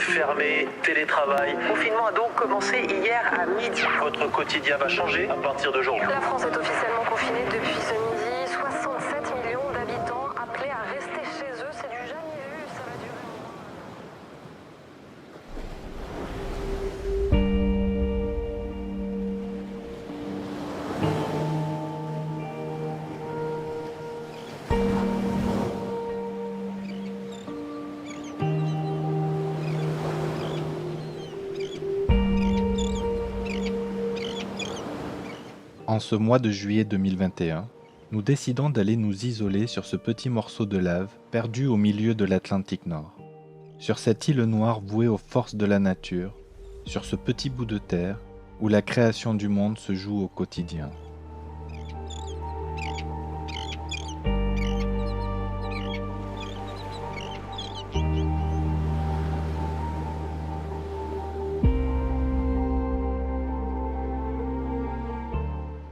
fermés, télétravail. Le confinement a donc commencé hier à midi. Votre quotidien va changer à partir d'aujourd'hui. La France est officiellement confinée depuis ce midi. 67 millions d'habitants appelés à rester chez eux. C'est du jamais vu, ça va durer. En ce mois de juillet 2021, nous décidons d'aller nous isoler sur ce petit morceau de lave perdu au milieu de l'Atlantique Nord. Sur cette île noire vouée aux forces de la nature, sur ce petit bout de terre où la création du monde se joue au quotidien.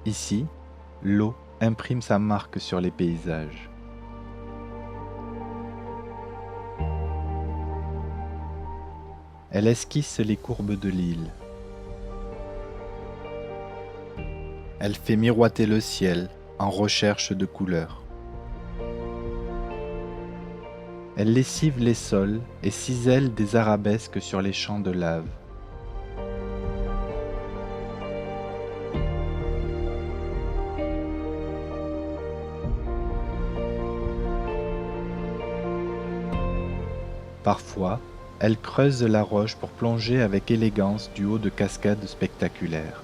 Ici, l'eau imprime sa marque sur les paysages. Elle esquisse les courbes de l'île. Elle fait miroiter le ciel en recherche de couleurs. Elle lessive les sols et cisèle des arabesques sur les champs de lave. Parfois, elle creuse la roche pour plonger avec élégance du haut de cascades spectaculaires.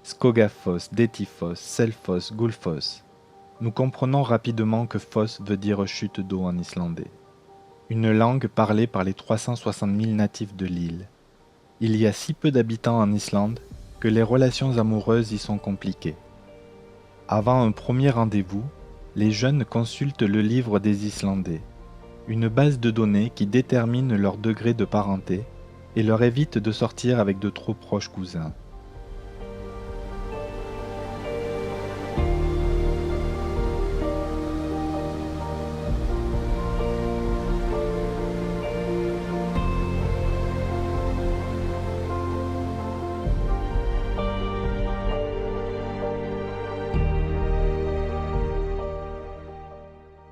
Skogafoss, Dettifoss, Selfoss, Gullfoss. Nous comprenons rapidement que foss veut dire chute d'eau en islandais. Une langue parlée par les 360 000 natifs de l'île. Il y a si peu d'habitants en Islande que les relations amoureuses y sont compliquées. Avant un premier rendez-vous, les jeunes consultent le livre des Islandais, une base de données qui détermine leur degré de parenté et leur évite de sortir avec de trop proches cousins.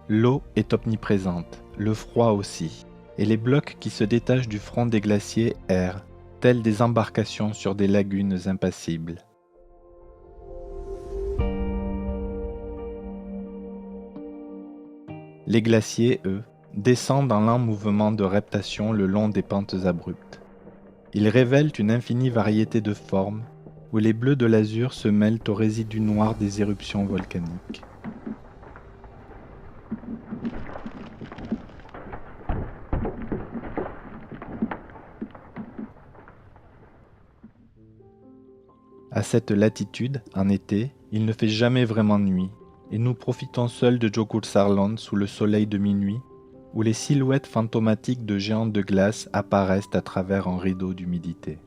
L'eau est omniprésente, le froid aussi, et les blocs qui se détachent du front des glaciers errent, tels des embarcations sur des lagunes impassibles. Les glaciers, eux, descendent en lent mouvement de reptation le long des pentes abruptes. Ils révèlent une infinie variété de formes, où les bleus de l'azur se mêlent aux résidus noirs des éruptions volcaniques. À cette latitude, en été, il ne fait jamais vraiment nuit, et nous profitons seuls de Jökulsárlón sous le soleil de minuit, où les silhouettes fantomatiques de géants de glace apparaissent à travers un rideau d'humidité.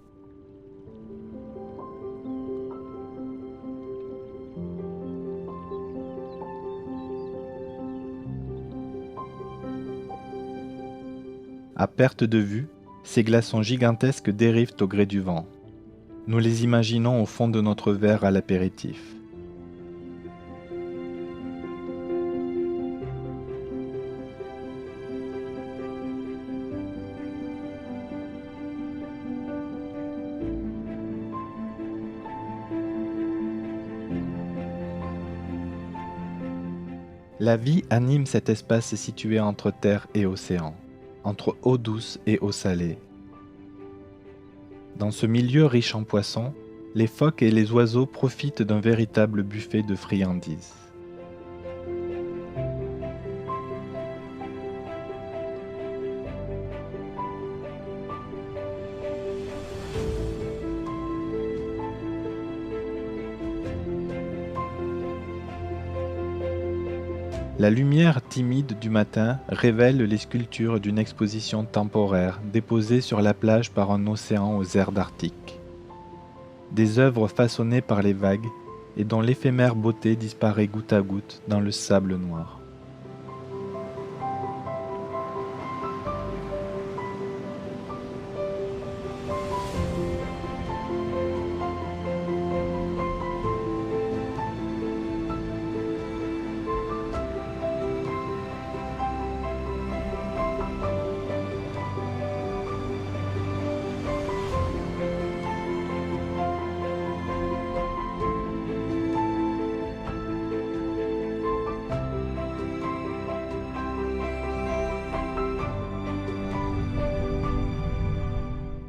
À perte de vue, ces glaçons gigantesques dérivent au gré du vent. Nous les imaginons au fond de notre verre à l'apéritif. La vie anime cet espace situé entre terre et océan, entre eau douce et eau salée. Dans ce milieu riche en poissons, les phoques et les oiseaux profitent d'un véritable buffet de friandises. La lumière timide du matin révèle les sculptures d'une exposition temporaire déposée sur la plage par un océan aux airs d'Arctique. Des œuvres façonnées par les vagues et dont l'éphémère beauté disparaît goutte à goutte dans le sable noir.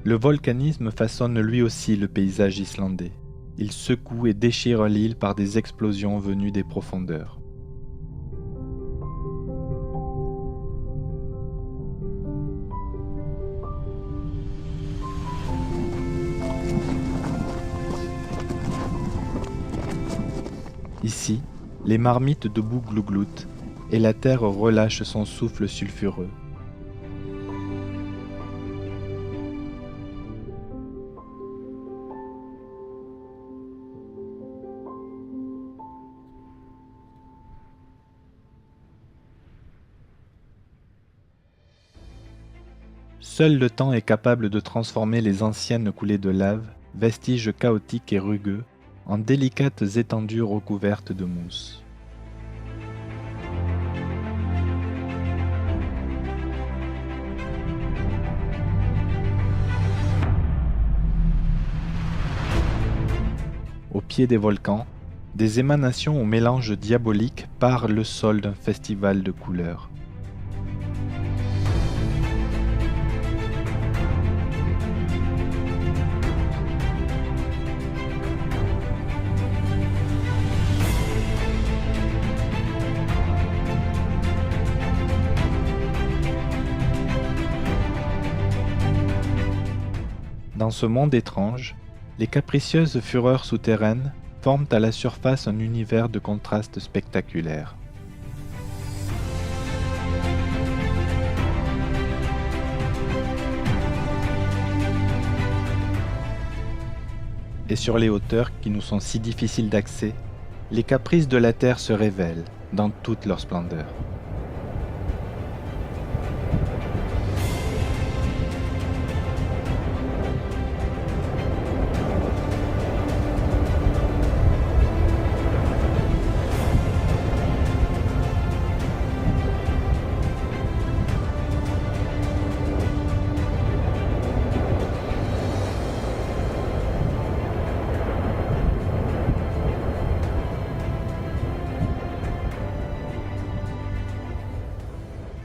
Le volcanisme façonne lui aussi le paysage islandais. Il secoue et déchire l'île par des explosions venues des profondeurs. Ici, les marmites debout glougloutent et la terre relâche son souffle sulfureux. Seul le temps est capable de transformer les anciennes coulées de lave, vestiges chaotiques et rugueux, en délicates étendues recouvertes de mousse. Au pied des volcans, des émanations au mélange diabolique parent le sol d'un festival de couleurs. Dans ce monde étrange, les capricieuses fureurs souterraines forment à la surface un univers de contrastes spectaculaires. Et sur les hauteurs qui nous sont si difficiles d'accès, les caprices de la Terre se révèlent dans toute leur splendeur.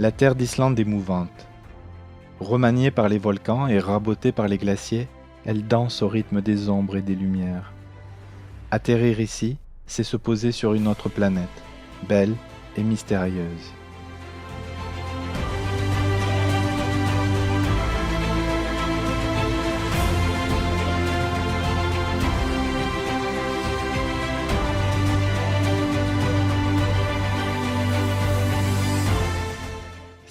La terre d'Islande est mouvante. Remaniée par les volcans et rabotée par les glaciers, elle danse au rythme des ombres et des lumières. Atterrir ici, c'est se poser sur une autre planète, belle et mystérieuse.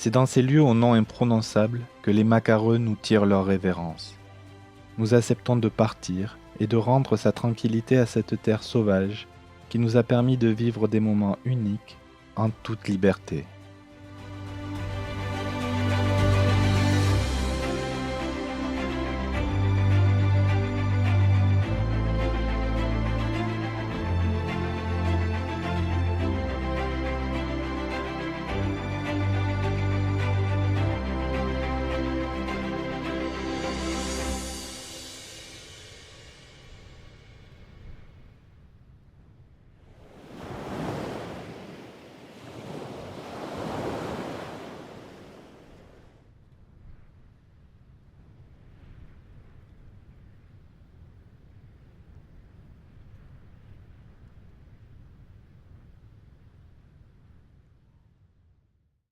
C'est dans ces lieux au nom imprononçable que les macareux nous tirent leur révérence. Nous acceptons de partir et de rendre sa tranquillité à cette terre sauvage qui nous a permis de vivre des moments uniques en toute liberté.